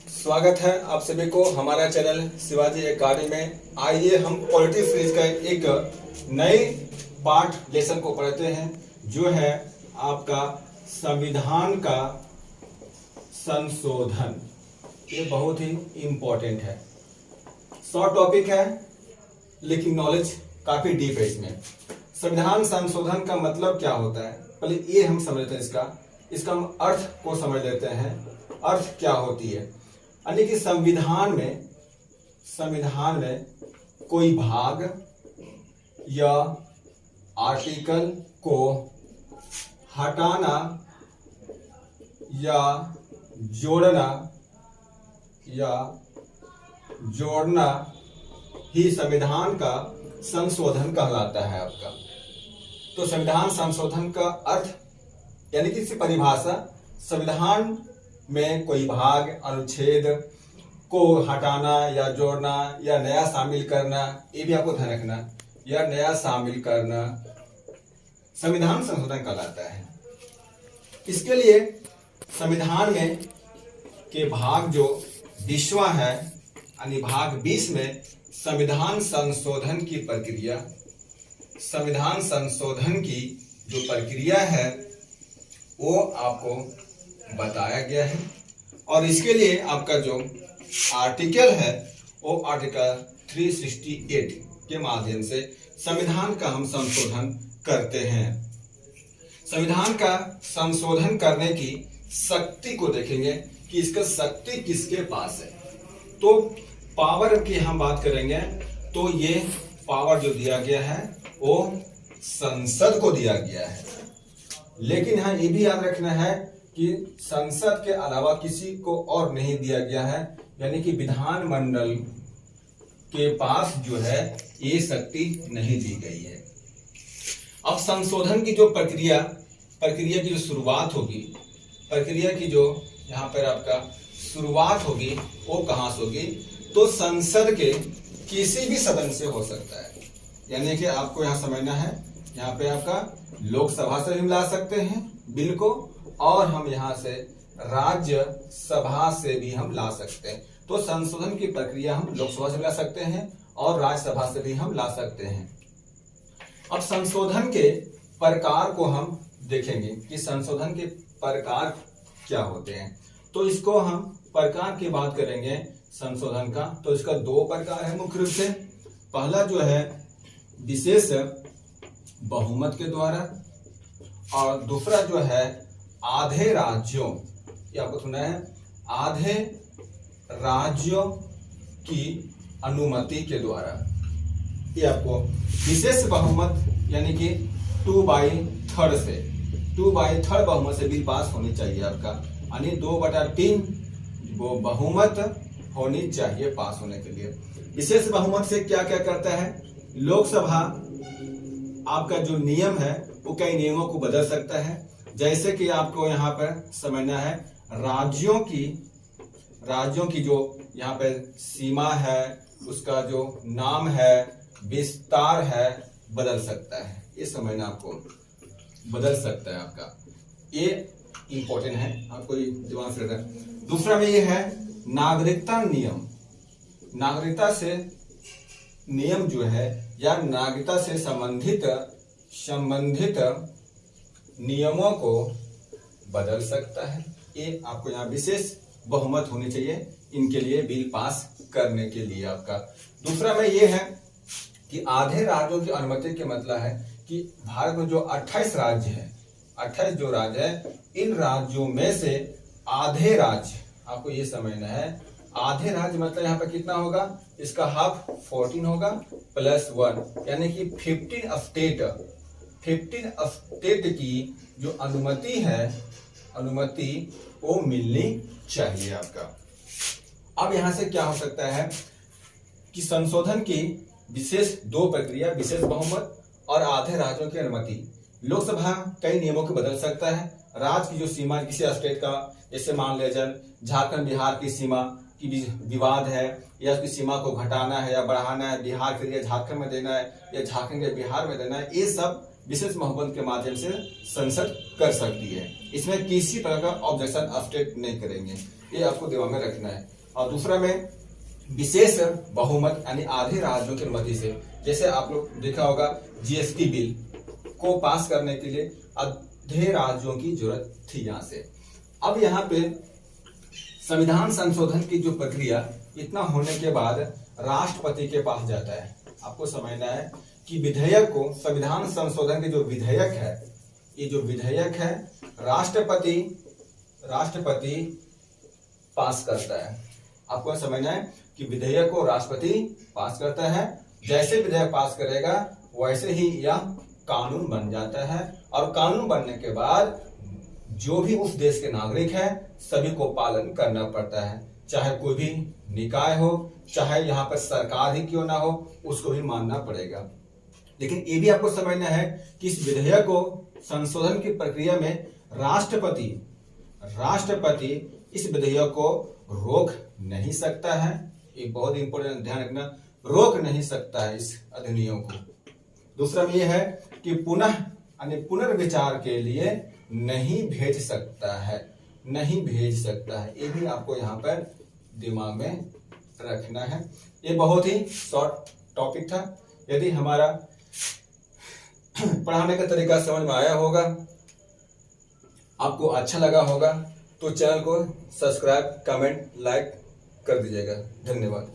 स्वागत है आप सभी को हमारा चैनल शिवाजी एकेडमी में। आइए हम पॉलिटी सीरीज का एक नए पार्ट लेसन को पढ़ते हैं, जो है आपका संविधान का संशोधन। ये बहुत ही इंपॉर्टेंट है, शॉर्ट टॉपिक है लेकिन नॉलेज काफी डीप है इसमें। संविधान संशोधन का मतलब क्या होता है, पहले ये हम समझते हैं। इसका हम अर्थ को समझ लेते हैं। अर्थ क्या होती है, यानी कि संविधान में कोई भाग या आर्टिकल को हटाना या जोड़ना ही संविधान का संशोधन कहलाता है आपका। तो संविधान संशोधन का अर्थ यानी कि इसकी परिभाषा, संविधान में कोई भाग अनुच्छेद को हटाना या जोड़ना या नया शामिल करना, ये भी आपको ध्यान रखना, या नया शामिल करना संविधान संशोधन कहलाता है। इसके लिए संविधान में के भाग जो 20वां है, यानी भाग 20 में संविधान संशोधन की प्रक्रिया है वो आपको बताया गया है। और इसके लिए आपका जो आर्टिकल है वो आर्टिकल 368 के माध्यम से संविधान का हम संशोधन करते हैं। संविधान का संशोधन करने की शक्ति को देखेंगे कि इसका शक्ति किसके पास है। तो पावर की हम बात करेंगे तो ये पावर जो दिया गया है वो संसद को दिया गया है। लेकिन हाँ, ये भी याद रखना है कि संसद के अलावा किसी को और नहीं दिया गया है, यानी कि विधानमंडल के पास जो है ये शक्ति नहीं दी गई है। अब संशोधन की जो प्रक्रिया की जो शुरुआत होगी, प्रक्रिया की जो यहाँ पर आपका शुरुआत होगी वो कहाँ से होगी, तो संसद के किसी भी सदन से हो सकता है। यानी कि आपको यहाँ समझना है, यहाँ पे आपका लोकसभा से भी ला सकते हैं बिल को, और हम यहाँ से राज्य सभा से भी हम ला सकते हैं। तो संशोधन की प्रक्रिया हम लोकसभा से ला सकते हैं और राज्यसभा से भी हम ला सकते हैं। अब संशोधन के प्रकार को हम देखेंगे कि संशोधन के प्रकार क्या होते हैं। तो इसको हम प्रकार की बात करेंगे संशोधन का, तो इसका 2 प्रकार है मुख्य रूप से। पहला जो है विशेष बहुमत के द्वारा, और दूसरा जो है आधे राज्यों, ये आपको सुना है, आधे राज्यों की अनुमति के द्वारा। ये आपको विशेष बहुमत यानी कि 2/3 से 2/3 बहुमत से बिल पास होनी चाहिए आपका, यानी 2/3 वो बहुमत होनी चाहिए पास होने के लिए। विशेष बहुमत से क्या क्या करता है, लोकसभा आपका जो नियम है वो कई नियमों को बदल सकता है। जैसे कि आपको यहाँ पर समझना है, राज्यों की जो यहाँ पे सीमा है, उसका जो नाम है, विस्तार है, बदल सकता है। ये समझना, आपको बदल सकता है आपका, ये इंपॉर्टेंट है, आपको दिमाग से रखना। दूसरा में ये है नागरिकता नियम। नागरिकता से नियम जो है या नागरिकता से संबंधित नियमों को बदल सकता है। ये आपको यहाँ विशेष बहुमत होनी चाहिए इनके लिए बिल पास करने के लिए आपका। दूसरा में ये है कि आधे राज्यों की अनुमति के मतलब है कि भारत में जो 28 राज्य है, 28 जो राज्य है, इन राज्यों में से आधे राज्य, आपको ये समझना है, आधे राज्य मतलब यहाँ पर कितना होगा, इसका हाफ 14 होगा +1, यानी कि 15 स्टेट की जो अनुमति वो मिलनी चाहिए आपका। अब यहाँ से क्या हो सकता है कि संशोधन की विशेष 2 प्रक्रिया, विशेष बहुमत और आधे राज्यों की अनुमति। लोकसभा कई नियमों को बदल सकता है। राज्य की जो सीमा किसी स्टेट का, जैसे मान लीजिए झारखंड बिहार की सीमा की विवाद है, या उसकी सीमा को घटाना है या बढ़ाना है, बिहार के लिए झारखंड में देना है या झारखंड के बिहार में देना है, ये सब विशेष बहुमत के माध्यम से संसद कर सकती है। इसमें किसी तरह का ऑब्जेक्शन स्टेट नहीं करेंगे, ये आपको दिमाग में रखना है। और दूसरा में विशेष बहुमत यानी आधे राज्यों की अनुमति से। जैसे आप लोग देखा होगा जीएसटी बिल को पास करने के लिए आधे राज्यों की जरूरत थी यहाँ से। अब यहाँ पे संविधान संशोधन की जो प्रक्रिया इतना होने के बाद राष्ट्रपति के पास जाता है। आपको समझना है कि विधेयक को, संविधान संशोधन के जो विधेयक है, ये जो विधेयक है राष्ट्रपति पास करता है। आपको समझना है कि विधेयक को राष्ट्रपति पास करता है। जैसे विधेयक पास करेगा वैसे ही यह कानून बन जाता है, और कानून बनने के बाद जो भी उस देश के नागरिक है सभी को पालन करना पड़ता है, चाहे कोई भी निकाय हो, चाहे यहाँ पर सरकार ही क्यों ना हो, उसको भी मानना पड़ेगा। लेकिन ये भी आपको समझना है कि इस विधेयक को संशोधन की प्रक्रिया में राष्ट्रपति इस विधेयक को रोक नहीं सकता है। ये बहुत इंपॉर्टेंट, ध्यान रखना, रोक नहीं सकता है इस अधिनियम को। दूसरा में यह है कि पुनर्विचार के लिए नहीं भेज सकता है। ये भी आपको यहाँ पर दिमाग में रखना है। ये बहुत ही शॉर्ट टॉपिक था। यदि हमारा पढ़ाने का तरीका समझ में आया होगा, आपको अच्छा लगा होगा, तो चैनल को सब्सक्राइब, कमेंट, लाइक कर दीजिएगा। धन्यवाद।